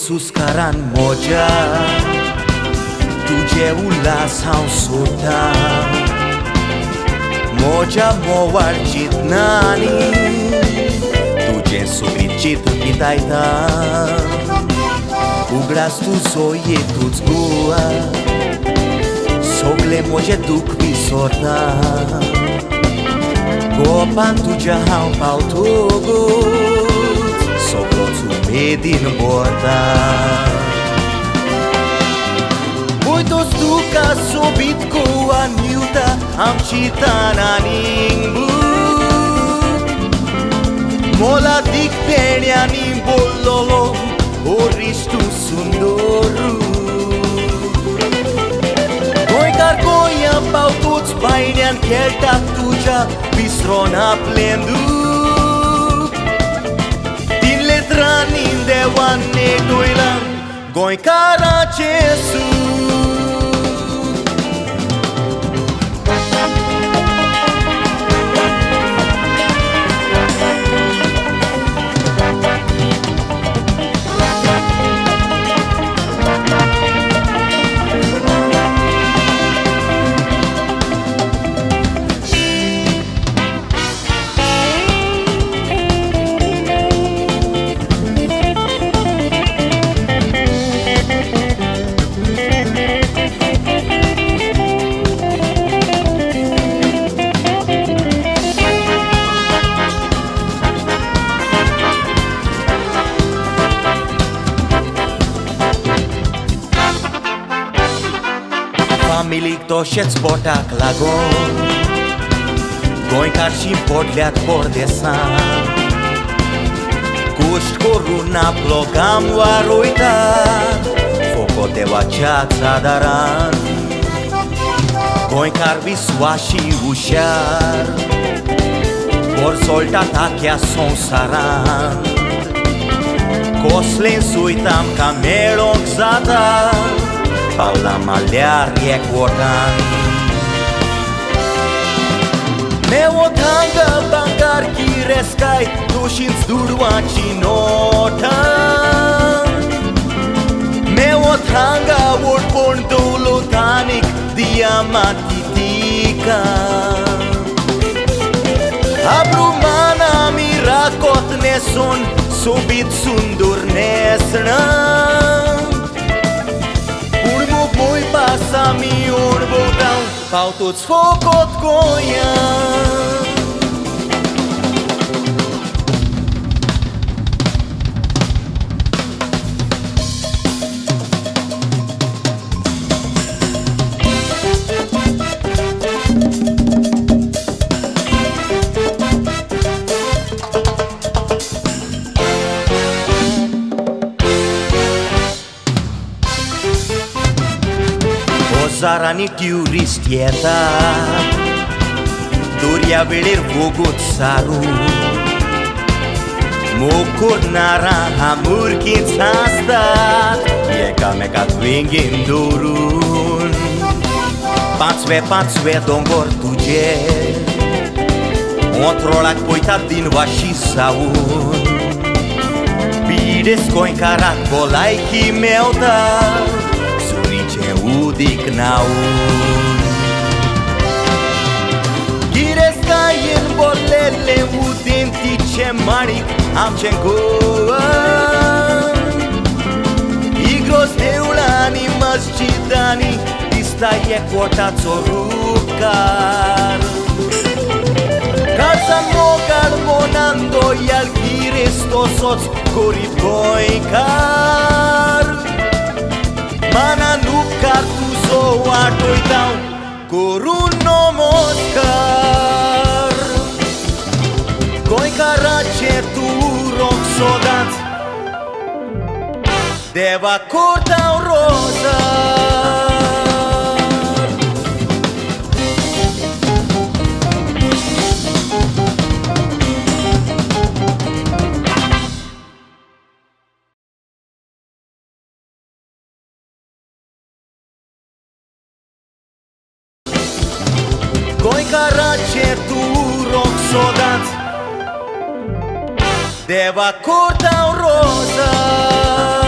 suscaran moja तुझे उल्लास हांव सोदतां मोजा मोवार चिंतनांनी तुझें सोबीत चिंत पितायता उगडास तुजो येतूच गोवा सगळें म्हजें दूख विसरता गोपान तुज्या हांव पावतकूच सगळोच उमेदीन भरता Muitos tuca subit cu aniuta am citananimbu Mola dictenianim bololo oristu sundoru Noi cargoia pau toți painian kelta tuja bisrona plendu Din letranin de oane doilan Goi cara cesu Familik doshec botak lagon Goinkar și podleat bordesan Cuști coruna plogam war uitat Focoteva ceața daran Goinkar visua și ușar Vor soltat achea son saran Coslen suitam ca melong zadar Paula Malear je Gordan Neotanga bangar kireskaj Dushin zdurwači notan Neotanga Wordborn dolotanik Diamatitika Abrumana mirakot neson Subit sundur nesran Mój pasami urvotał Pał to cwokot konia Zarani turistieta Duria veler vogot saru Mokornara hamurkin sastat Eka mekat vingin durun Pancve dongor tuje Ontrolak poitat din vashi saun Pides koinkarak bolaiki melta Udik naun Gireska in bolele udentice marik am cengoan Igros deulani masjidani Istaje kota zorukar Casa mogar monando Ial girestosoc korit goikar Mana nu cartuzo atoitau Coruno moscar Coi carace tu roc sodat Deva cortau rosa Coi carace tu roc sodat Deva cortau rosa